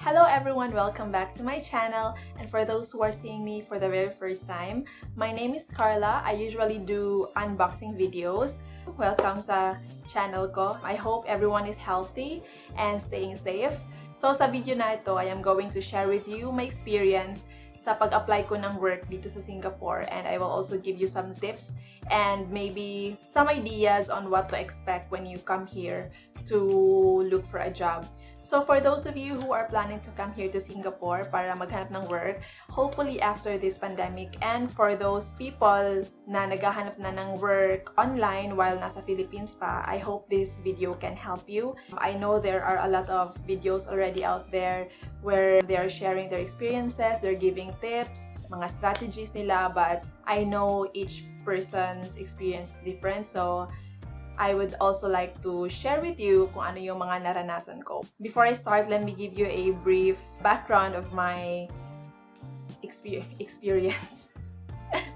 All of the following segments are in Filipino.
Hello everyone, welcome back to my channel, and for those who are seeing me for the very first time, my name is Carla. I usually do unboxing videos. Welcome sa channel ko. I hope everyone is healthy and staying safe. So sa video na ito, I am going to share with you my experience sa pag-apply ko ng work dito sa Singapore, and I will also give you some tips and maybe some ideas on what to expect when you come here to look for a job. So for those of you who are planning to come here to Singapore para maghanap ng work, hopefully after this pandemic, and for those people na naghahanap na ng work online while nasa Philippines pa, I hope this video can help you. I know there are a lot of videos already out there where they are sharing their experiences, they're giving tips, mga strategies nila, but I know each person's experience is different, so I would also like to share with you kung ano yung mga naranasan ko. Before I start, let me give you a brief background of my experience.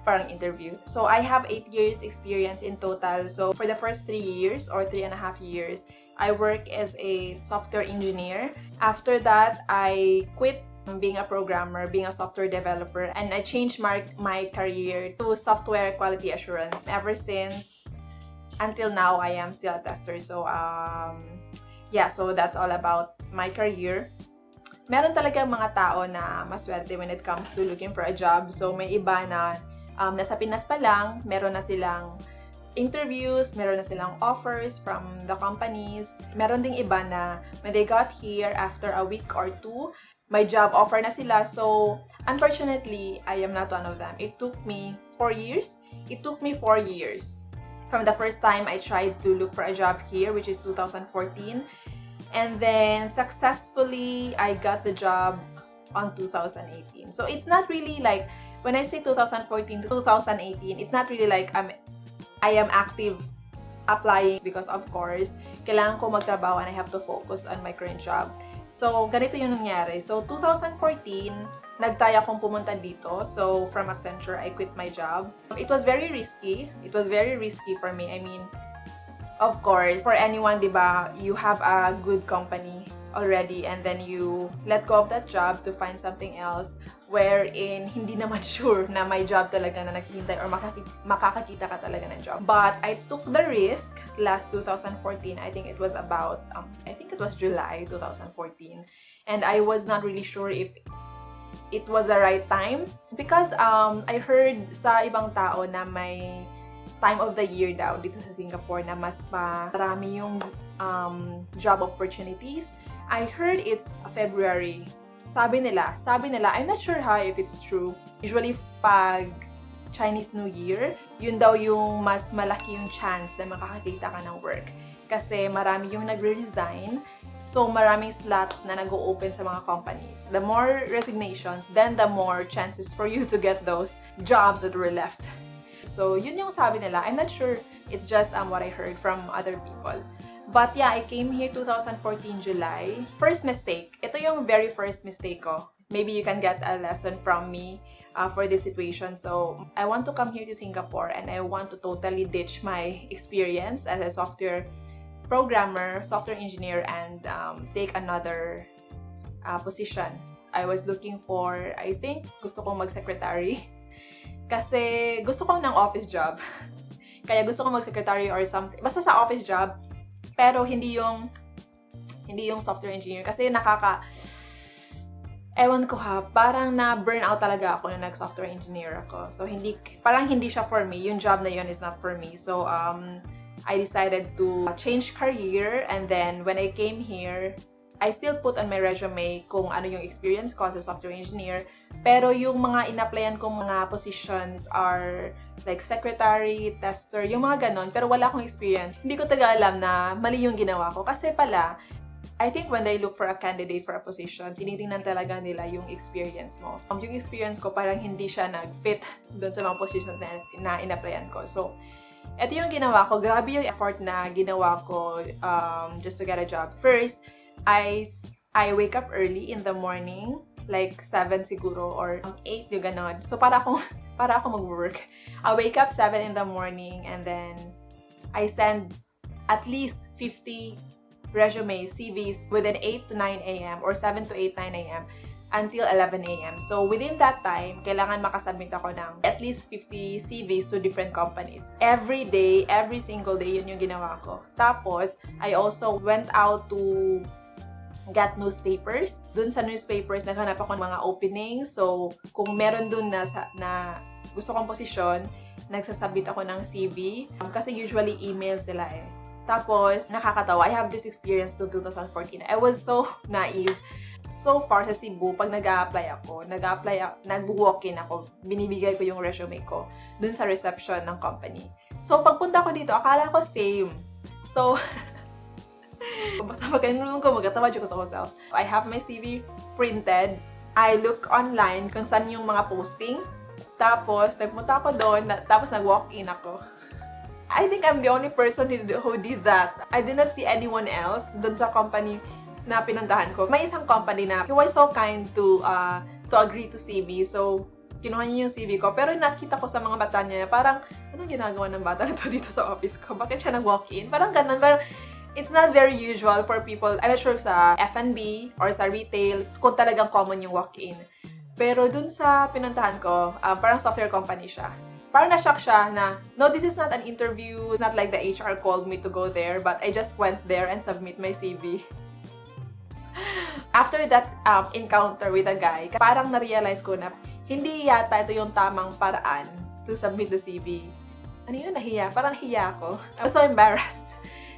Parang interview. So I have 8 years experience in total. So for the first 3 years or 3.5 years, I work as a software engineer. After that, I quit being a programmer, being a software developer, and I changed my career to software quality assurance. Ever since until now, I am still a tester. So, yeah, so that's all about my career. Meron talaga mga tao na maswerte when it comes to looking for a job. So, may iba na nasa Pinas pa lang, meron na silang interviews, meron na silang offers from the companies. Meron ding iba na when they got here after a week or two, may job offer na sila. So, unfortunately, I am not one of them. It took me 4 years. It took me 4 years. From the first time I tried to look for a job here, which is 2014. And then, successfully, I got the job on 2018. So, it's not really like, when I say 2014 to 2018, it's not really like I am active applying because, of course, kailangan ko magtrabaho and I have to focus on my current job. So, ganito yung nangyari. So, 2014, nagtaya akong pumunta dito. So, from Accenture, I quit my job. It was very risky. It was very risky for me. I mean, of course, for anyone, diba, you have a good company already and then you let go of that job to find something else wherein hindi naman sure na may job talaga na naghihintay or makakakita ka talaga ng job. But I took the risk last 2014. I think it was about, I think it was July 2014. And I was not really sure if it was the right time because I heard sa ibang tao na may time of the year daw dito sa Singapore na mas marami yung job opportunities. I heard it's February. Sabi nila, I'm not sure if it's true. Usually pag Chinese New Year, yun daw yung mas malaki yung chance na makakakita ka ng work. Kasi marami yung nagre-resign, so maraming slot na nag-o-open sa mga companies. The more resignations, then the more chances for you to get those jobs that were left. So yun yung sabi nila. I'm not sure, it's just what I heard from other people. But yeah, I came here 2014 July. First mistake. Ito yung very first mistake ko. Maybe you can get a lesson from me for this situation. So, I want to come here to Singapore and I want to totally ditch my experience as a software programmer, software engineer, and take another position. I was looking for, I think, gusto kong mag-secretary. Kasi gusto ko ng office job. Kaya gusto ko mag-secretary or something. Basta sa office job. Pero hindi yung software engineer. Kasi ewan ko ha, parang na-burn out talaga ako na nag-software engineer ako. So, parang hindi siya for me. Yung job na yun is not for me. So, I decided to change career. And then, when I came here, I still put on my resume kung ano yung experience ko as a software engineer. Pero yung mga in-applyan kong mga positions are like secretary, tester, yung mga ganon. Pero wala akong experience. Hindi ko taga alam na mali yung ginawa ko. Kasi pala, I think when they look for a candidate for a position, tinitingnan talaga nila yung experience mo. Yung experience ko parang hindi siya nag-fit doon sa mga positions na in-applyan ko. So, ito yung ginawa ko. Grabe yung effort na ginawa ko just to get a job. First, I wake up early in the morning, like 7 siguro or 8 yung ganon. So para ako mag-work. I wake up 7 in the morning and then I send at least 50 resumes, CVs within 8 to 9 a.m. or 7 to 8, 9 a.m. until 11 a.m. So, within that time, kailangan makasubmit ako ng at least 50 CVs to different companies. Every day, every single day, yun yung ginawa ko. Tapos, I also went out to get newspapers. Dun sa newspapers, naghanap ako ng mga openings. So, kung meron dun na gusto kong posisyon, nagsasubmit ako ng CV. Kasi usually email sila eh. Tapos, nakakatawa. I have this experience noong 2014. I was so naive. So far sa Cebu, pag nag-a-apply ako, nag-walk-in ako, binibigay ko yung resume ko dun sa reception ng company. So, pagpunta ko dito, akala ko same. So, basta magkanunan ko, magkatawa ko sa myself. I have my CV printed. I look online kung saan yung mga posting. Tapos, nagpunta ako doon, tapos nag-walk-in ako. I think I'm the only person who did that. I did not see anyone else doon sa company na pinuntahan ko. May isang company na he was so kind to agree to CV. So, kinuha niya yung CV ko. Pero nakita ko sa mga bata niya, parang, anong ginagawa ng bata na to dito sa office ko? Bakit siya nag-walk-in? Parang ganun. Parang, it's not very usual for people, I'm not sure sa F&B or sa retail, kung talagang common yung walk-in. Pero dun sa pinuntahan ko, parang software company siya. Parang na-shock siya na, no, this is not an interview, not like the HR called me to go there, but I just went there and submit my CV. After that encounter with a guy, parang na-realize ko na hindi yata ito yung tamang paraan to submit the CV. Ano yun? Nahiya? Parang hiya ako. I was so embarrassed.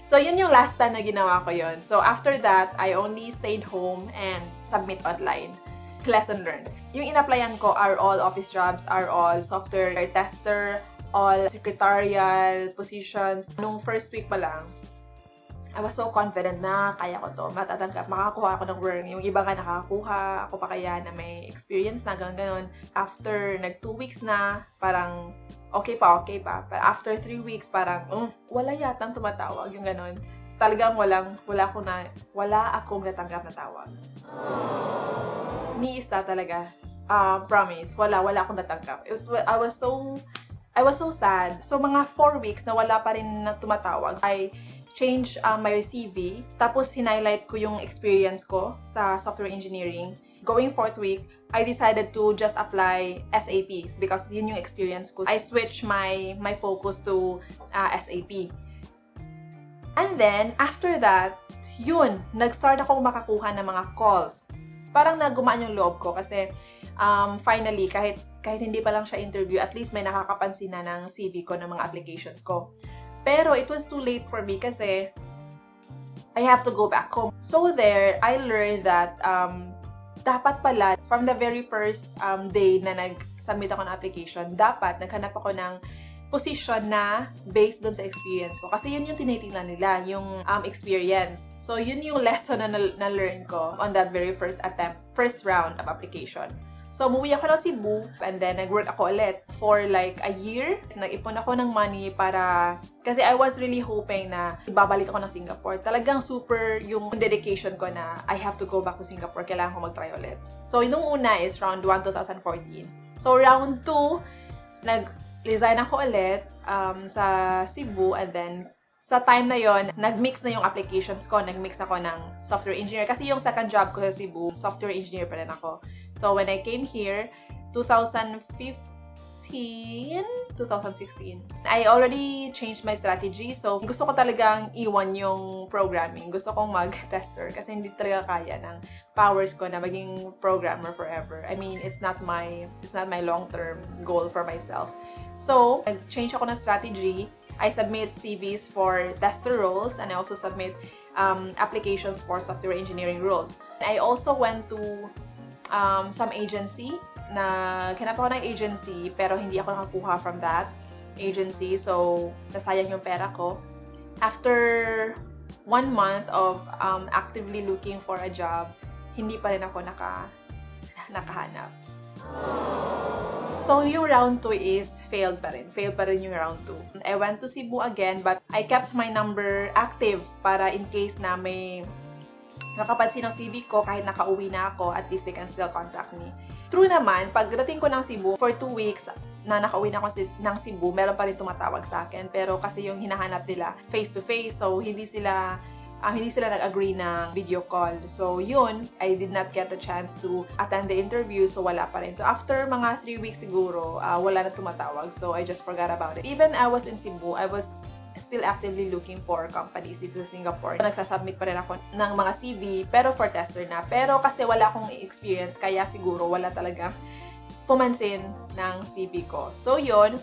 So, yun yung last time na ginawa ko yun. So, after that, I only stayed home and submit online. Lesson learned. Yung in-applyan ko are all office jobs, are all software tester, all secretarial positions. Nung first week pa lang, I was so confident na kaya ko to, matatanggap, makakuha ako ng work. Yung iba nga nakakakuha, ako pa kaya na may experience na gano'n. After 2 weeks na, parang okay pa. But after 3 weeks, parang wala yatang tumatawag, yung gano'n. Talagang wala akong natanggap na tawag. Ni isa talaga. Promise, wala akong natanggap. I was so sad. So, mga 4 weeks na wala pa rin na tumatawag. I changed my CV. Tapos, highlight ko yung experience ko sa software engineering. Going 4th week, I decided to just apply SAPs because yun yung experience ko. I switched my focus to SAP. And then, after that, yun, nag-start ako makakuha ng mga calls. Parang nagumaan yung loob ko kasi finally, kahit hindi pa lang siya interview, at least may nakakapansin na ng CV ko, ng mga applications ko. Pero it was too late for me kasi I have to go back home. So there, I learned that dapat pala, from the very first day na nag-submit ako ng application, dapat naghanap ako ng position na based doon sa experience ko. Kasi yun yung tinitingnan nila, yung experience. So, yun yung lesson na na-learn ko on that very first round of application. So, umuwi ako ng Cebu and then nag-work ako ulit for like a year. Nag-ipon ako ng money para, kasi I was really hoping na ibabalik ako ng Singapore. Talagang super yung dedication ko na I have to go back to Singapore. Kailangan ko mag-try ulit. So, yung una is round 1, 2014. So, round 2, nag-resign ako ulit sa Cebu and then sa time na yon, nag-mix na yung applications ko. Nag-mix ako ng software engineer. Kasi yung second job ko sa Cebu, software engineer pa rin ako. So, when I came here, 2016, I already changed my strategy. So, gusto ko talagang iwan yung programming. Gusto kong mag-tester kasi hindi talaga kaya ng powers ko na maging programmer forever. I mean, it's not my long-term goal for myself. So, nag-change ako ng strategy. I submit CVs for tester roles and I also submit applications for software engineering roles. I also went to some agency na kinap ako ng agency pero hindi ako nakakuha from that agency, so nasayang yung pera ko. After 1 month of actively looking for a job, hindi pa rin ako nakahanap. So, yung round 2 is failed pa rin. Failed pa rin yung round 2. I went to Cebu again, but I kept my number active para in case na may nakapansin ng CV ko, kahit nakauwi na ako, at least they can still contact me. True naman, pagdating ko ng Cebu, for 2 weeks na nakauwi na ako ng Cebu, meron pa rin tumatawag sa akin. Pero kasi yung hinahanap nila face-to-face, so hindi sila hindi sila nag-agree ng video call. So, yun, I did not get the chance to attend the interview, so wala pa rin. So, after mga 3 weeks siguro, wala na tumatawag. So, I just forgot about it. Even I was in Cebu, I was still actively looking for companies dito sa Singapore. Nagsasubmit pa rin ako ng mga CV, pero for tester na. Pero kasi wala akong experience, kaya siguro wala talaga pumansin ng CV ko. So, yun,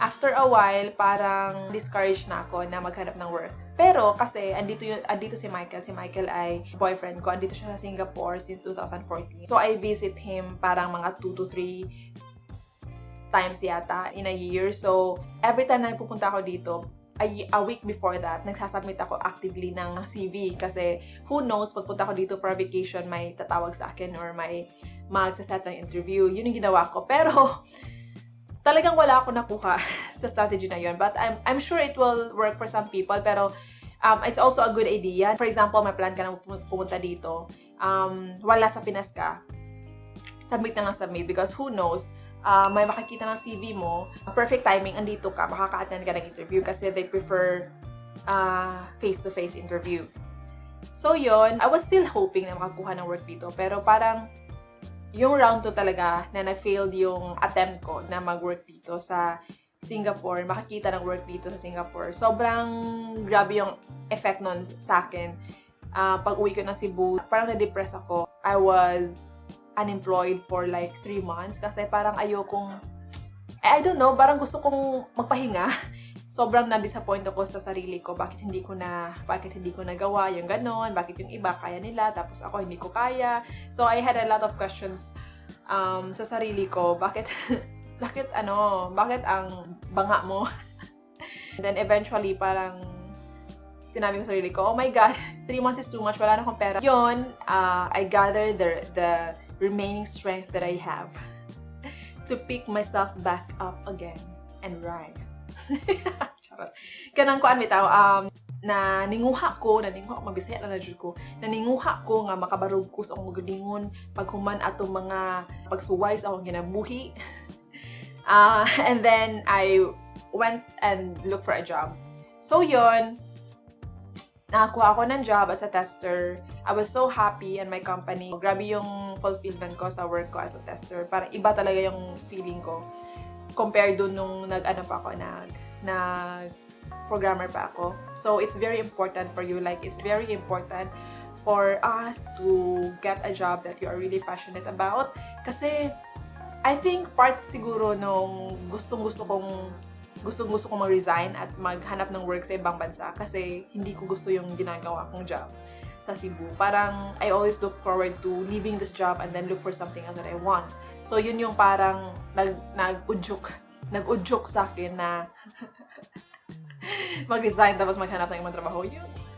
after a while, parang discouraged na ako na maghanap ng work. Pero kasi andito si Michael. Si Michael ay boyfriend ko. Andito siya sa Singapore since 2014. So I visit him parang mga 2 to 3 times yata in a year. So every time na pupunta ako dito, a week before that, nagsasubmit ako actively ng CV. Kasi who knows, pagpunta ko dito for a vacation, may tatawag sa akin or may magsaset ng interview. Yun yung ginawa ko. Pero talagang wala ako nakuha sa strategy na yun. But I'm sure it will work for some people. Pero it's also a good idea. For example, may plan ka na pumunta dito. Wala sa Pinas ka. Submit na lang submit. Because who knows, may makikita ng CV mo. Perfect timing, andito ka. Makaka-attend ka ng interview kasi they prefer face-to-face interview. So yun, I was still hoping na makakuha ng work dito. Pero parang yung round 2 talaga na nag-failed yung attempt ko na mag-work dito sa Singapore, makikita ng work dito sa Singapore. Sobrang grabe yung effect nun sa akin. Pag uwi ko ng Cebu, parang na-depress ako. I was unemployed for like 3 months kasi parang ayokong, I don't know, parang gusto kong magpahinga. Sobrang na-disappoint ako sa sarili ko. Bakit hindi ko nagawa yung ganon? Bakit yung iba kaya nila? Tapos ako hindi ko kaya. So I had a lot of questions sa sarili ko. Bakit ang banga mo? And then eventually parang sinabi ko sa sarili ko, oh my God, 3 months is too much. Wala na akong pera. Yun, I gathered the remaining strength that I have to pick myself back up again and rise. Charot. Kanang kuan bitaw na ninguha ko mabisaya na jud ko. Naninguha ko nga makabarog ko sa akong gadingon paghuman ato mga pagsuway sa akong ginabuhi. And then I went and looked for a job. So yun, nakakuha ako ng job as a tester. I was so happy in my company. Grabe yung fulfillment ko sa work ko as a tester. Parang iba talaga yung feeling ko compared dun nung nag-programmer pa ako. So, it's very important for you. Like, it's very important for us to get a job that you are really passionate about. Kasi, I think part siguro nung gustong-gusto kong mag-resign at maghanap ng work sa ibang bansa kasi hindi ko gusto yung ginagawa kong job sa Cebu. Parang, I always look forward to leaving this job and then look for something else that I want. So, yun yung parang nag-udyok sa akin na mag-resign tapos maghanap ng ibang trabaho.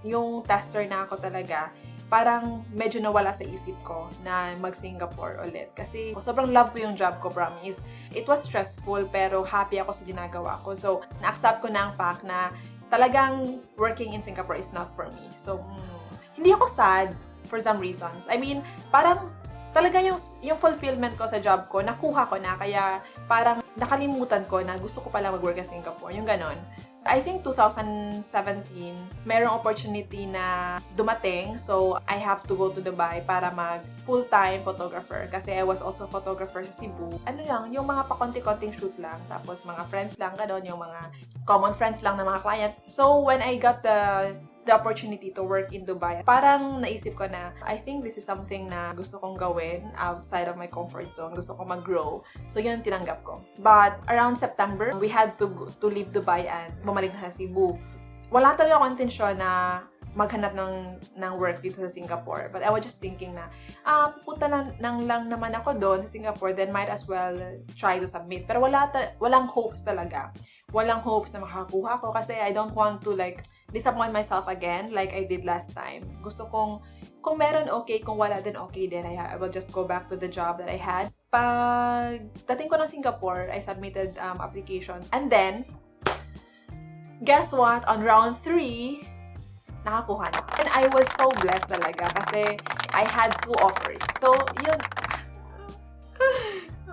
Yung tester na ako talaga, parang medyo nawala sa isip ko na mag-Singapore ulit. Kasi sobrang love ko yung job ko, promise. It was stressful pero happy ako sa ginagawa ko. So, na-accept ko na ang fact na talagang working in Singapore is not for me. So, hindi ako sad for some reasons. I mean, parang talaga yung fulfillment ko sa job ko, nakuha ko na. Kaya parang nakalimutan ko na gusto ko pala mag-work sa Singapore. Yung ganon. I think 2017, mayroong opportunity na dumating. So, I have to go to Dubai para mag full-time photographer. Kasi I was also photographer sa Cebu. Ano lang, yung mga pakonti-konting shoot lang. Tapos mga friends lang, ganon. Yung mga common friends lang na mga client. So, when I got the opportunity to work in Dubai, parang naisip ko na, I think this is something na gusto kong gawin outside of my comfort zone. Gusto kong mag-grow. So, yun tinanggap ko. But, around September, we had to leave Dubai and bumalik na sa Cebu. Wala talaga akong intensyon na maghanap ng work dito sa Singapore. But I was just thinking na, pupunta lang naman ako doon sa Singapore, then might as well try to submit. Pero walang hopes talaga. Walang hopes na makakuha ko kasi I don't want to disappoint myself again like I did last time. Gusto kong, kung meron okay, kung wala din okay din, I will just go back to the job that I had. Pag dating ko ng Singapore, I submitted applications. And then, guess what? On round 3, nakakuha na. And I was so blessed talaga kasi I had 2 offers. So, yun.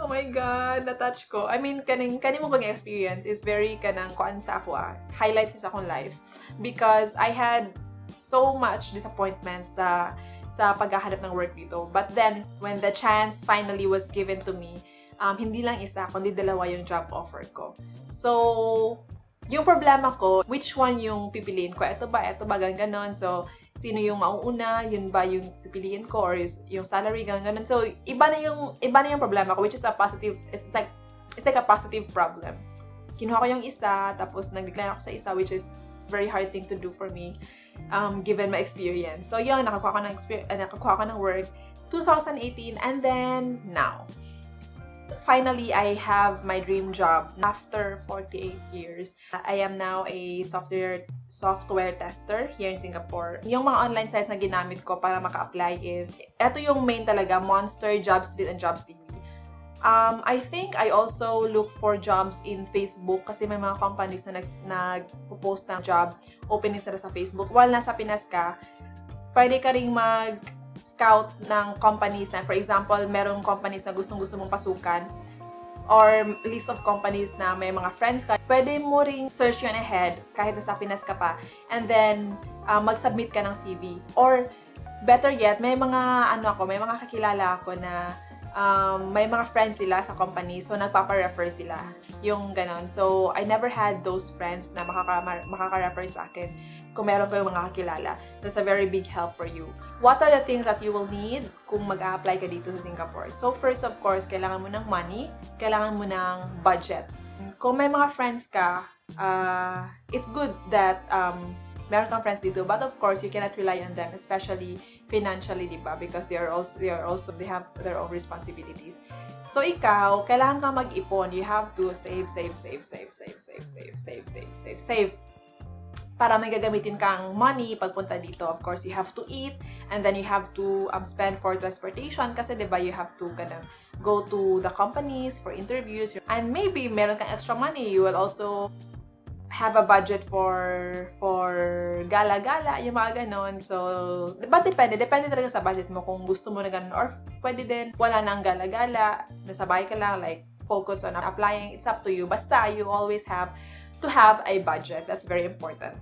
Oh my God, na-touch ko. I mean, kaning mo kong experience is very kuan sa ako highlights sa akong life. Because I had so much disappointment sa paghahanap ng work dito. But then, when the chance finally was given to me, hindi lang isa, kundi dalawa yung job offer ko. So, yung problema ko, which one yung pipiliin ko? Ito ba, ganon. So, sino yung mauuna, yun ba yung pipiliin ko, or yung salary, ganon. So, iba na yung problema ko, which is a positive, it's like a positive problem. Kinuha ko yung isa, tapos nag-decline ako sa isa, which is very hard thing to do for me, given my experience. So, yun, nakakuha ko ng work 2018, and then now. Finally, I have my dream job after 48 years. I am now a software tester here in Singapore. Yung mga online sites na ginamit ko para maka-apply is, eto yung main talaga, Monster, Jobstreet, and Jobs TV. I think I also look for jobs in Facebook kasi may mga companies na nag-post ng job openings nila sa Facebook. While nasa Pinas ka, pwede ka ring mag-scout ng companies na, for example, merong companies na gustong-gusto mong pasukan or list of companies na may mga friends ka. Pwede mo ring search yun ahead kahit nasa Pinas ka pa, and then mag-submit ka ng CV. Or better yet, may mga kakilala ako na may mga friends sila sa company, so nagpapa-refer sila, yung ganon. So, I never had those friends na makaka-refer sa akin. Kung meron kayong mga kakilala, that's a very big help for you. What are the things that you will need kung mag-a-apply ka dito sa Singapore? So, first, of course, kailangan mo ng money, kailangan mo ng budget. Kung may mga friends ka, it's good that meron kang friends dito, but of course, you cannot rely on them, especially financially, diba? Because they have their own responsibilities. So, ikaw, kailangan kang mag-ipon. You have to save para may gagamitin kang money pagpunta dito. Of course, you have to eat, and then you have to spend for transportation kasi, diba, you have to go to the companies for interviews. And maybe meron kang extra money, you will also have a budget for gala-gala, yung mga ganon. So, but depende talaga sa budget mo kung gusto mo na ganon, or pwede din wala nang gala-gala, nasa bahay ka lang, like focus on applying. It's up to you. Basta you always have to have a budget. That's very important.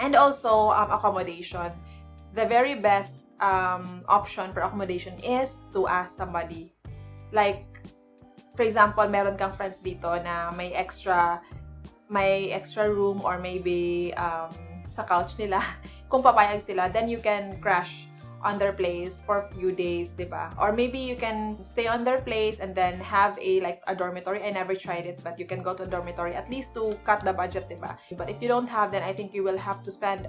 And also accommodation. The very best option for accommodation is to ask somebody. Like, for example, meron kang friends dito na may extra room, or maybe sa couch nila, kung papayag sila, then you can crash on their place for a few days, diba? Or maybe you can stay on their place and then have a dormitory. I never tried it, but you can go to a dormitory at least to cut the budget, diba? But if you don't have, then I think you will have to spend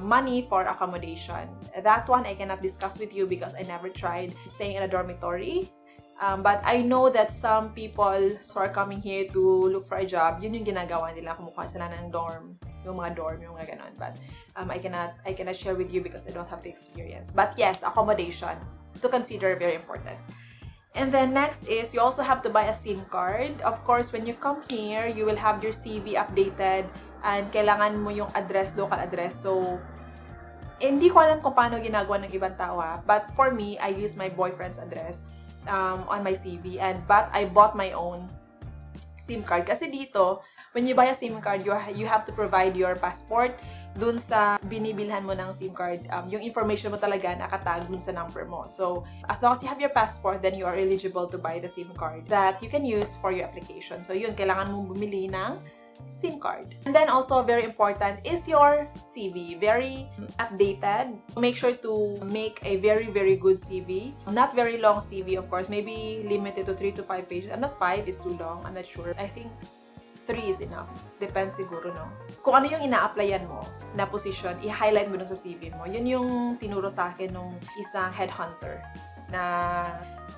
money for accommodation. That one I cannot discuss with you because I never tried staying in a dormitory. But I know that some people who are coming here to look for a job, yun yung ginagawa nila, kumukuha sila ng dorm, yung mga ganon. But I cannot share with you because I don't have the experience. But yes, accommodation to consider, very important. And then next is you also have to buy a SIM card. Of course, when you come here, you will have your CV updated, and kailangan mo yung local address. So, hindi ko alam kung paano ginagawa ng ibang tao, but for me, I use my boyfriend's address on my CV, but I bought my own SIM card. Kasi dito, when you buy a SIM card, you have to provide your passport dun sa binibilhan mo ng SIM card. Yung information mo talaga nakatag dun sa number mo. So, as long as you have your passport, then you are eligible to buy the SIM card that you can use for your application. So, yun, kailangan mong bumili ng SIM card. And then also, very important is your CV. Very updated. Make sure to make a very, very good CV. Not very long CV, of course. Maybe limited to 3 to 5 pages. I'm not 5 is too long. I'm not sure. I think 3 is enough. Depends siguro, no? Kung ano yung ina-applyan mo na position, i-highlight mo dun sa CV mo. Yun yung tinuro sa akin nung isang headhunter na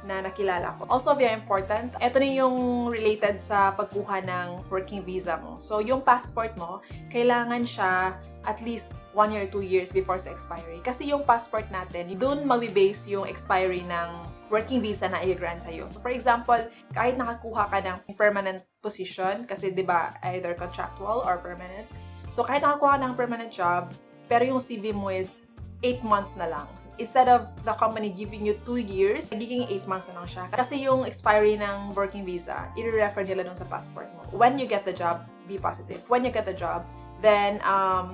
nakilala ko. Also, very important, ito na yung related sa pagkuha ng working visa mo. So, yung passport mo, kailangan siya at least 1 year, 2 years before sa expiry. Kasi yung passport natin, doon mag-base yung expiry ng working visa na i-grant sa'yo. So, for example, kahit nakakuha ka ng permanent position, kasi di ba either contractual or permanent. So, kahit nakakuha ka ng permanent job, pero yung CV mo is 8 months na lang. Instead of the company giving you 2 years, nagiging 8 months na lang siya. Kasi yung expiry ng working visa, i-refer nila dun sa passport mo. When you get the job, be positive. When you get the job, Then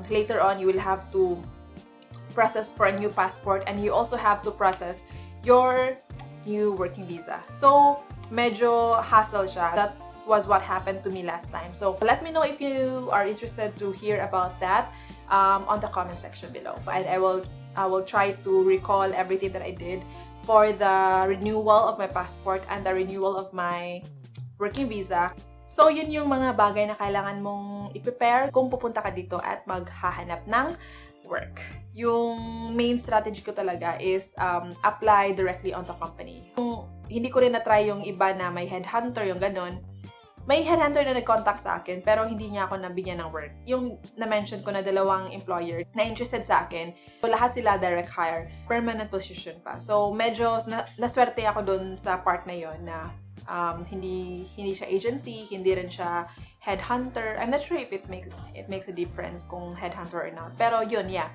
later on, you will have to process for a new passport, and you also have to process your new working visa. So, medyo hassle siya. That was what happened to me last time. So, let me know if you are interested to hear about that on the comment section below. And I will try to recall everything that I did for the renewal of my passport and the renewal of my working visa. So, yun yung mga bagay na kailangan mong i-prepare kung pupunta ka dito at maghahanap ng work. Yung main strategy ko talaga is apply directly on the company. Hindi ko rin na-try yung iba na may headhunter, yung ganon. May headhunter na nag-contact sa akin, pero hindi niya ako nabigyan ng work. Yung na-mention ko na dalawang employer na interested sa akin, so lahat sila direct hire, permanent position pa. So, medyo naswerte ako dun sa part na yon na hindi siya agency, hindi rin siya headhunter. I'm not sure if it makes a difference kung headhunter or not. Pero yun, yeah.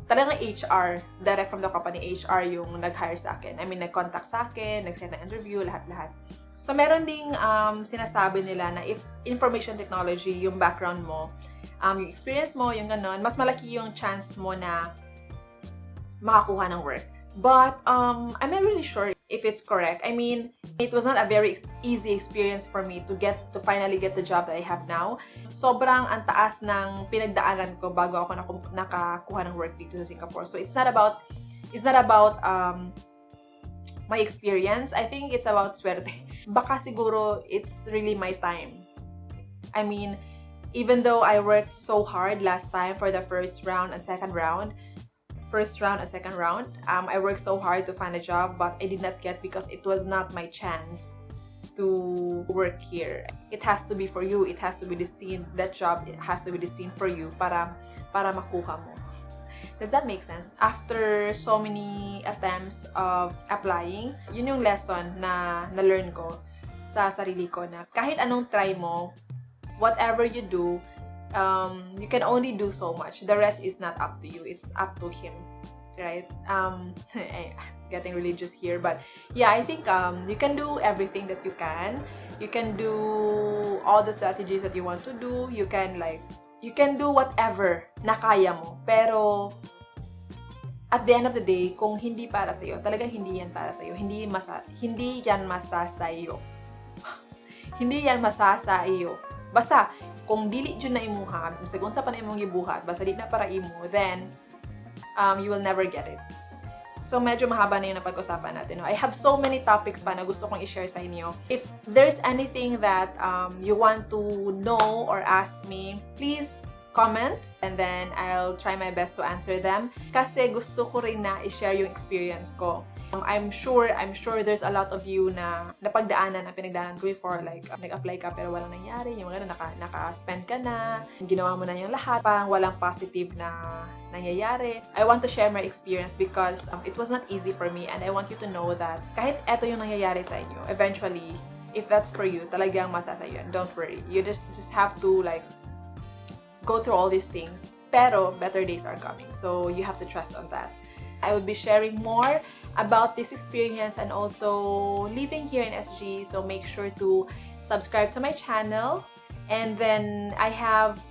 Talagang HR, direct from the company, HR yung nag-hire sa akin. I mean, nag-contact sa akin, nag-send na interview, lahat-lahat. So, meron ding sinasabi nila na if information technology, yung background mo, yung experience mo, yung ganon, mas malaki yung chance mo na makakuha ng work. But, I'm not really sure if it's correct. I mean, it was not a very easy experience for me to finally get the job that I have now. Sobrang ang taas ng pinagdaanan ko bago ako nakakuha ng work dito sa Singapore. So, it's not about my experience. I think it's about swerte. Baka siguro it's really my time. I mean, even though I worked so hard last time for the first round and second round, I worked so hard to find a job, but I did not get because it was not my chance to work here. It has to be for you. It has to be destined. That job, it has to be destined for you para makuha mo. Does that make sense? After so many attempts of applying, yun yung lesson na na-learn ko sa sarili ko na kahit anong try mo, whatever you do, you can only do so much. The rest is not up to you. It's up to him, right? Getting religious here, but yeah, I think you can do everything that you can. You can do all the strategies that you want to do. You can do whatever na kaya mo. Pero at the end of the day, kung hindi para sa iyo, talagang hindi yan para sa iyo. Hindi yan masasa iyo. Hindi yan masasa iyo. Basta kung dili jud na imuha, bisag unsa pa na imong gibuhat, basta di na para imo, then you will never get it. So, medyo mahaba na yung napag-usapan natin. I have so many topics pa na gusto kong i-share sa inyo. If there's anything that you want to know or ask me, please comment and then I'll try my best to answer them. Kasi gusto ko rin na i-share yung experience ko. I'm sure there's a lot of you na napagdaanan na pinagdaanan ko before, like nag-apply ka pero walang nangyari, yung mga naka-spend ka na, ginawa mo na yung lahat, parang walang positive na nangyayari. I want to share my experience because it was not easy for me, and I want you to know that kahit eto yung nangyayari sa inyo, eventually, if that's for you, talagang masasa yun. Don't worry. You just have to go through all these things. Pero better days are coming, so you have to trust on that. I will be sharing more about this experience and also living here in SG, so make sure to subscribe to my channel. And then I have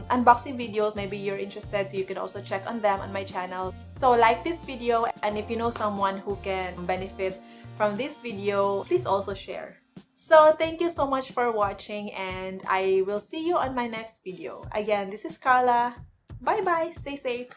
unboxing videos, maybe you're interested, so you can also check on them on my channel. So like this video, and if you know someone who can benefit from this video, please also share. So thank you so much for watching, and I will see you on my next video. Again, this is Carla. Bye bye, stay safe.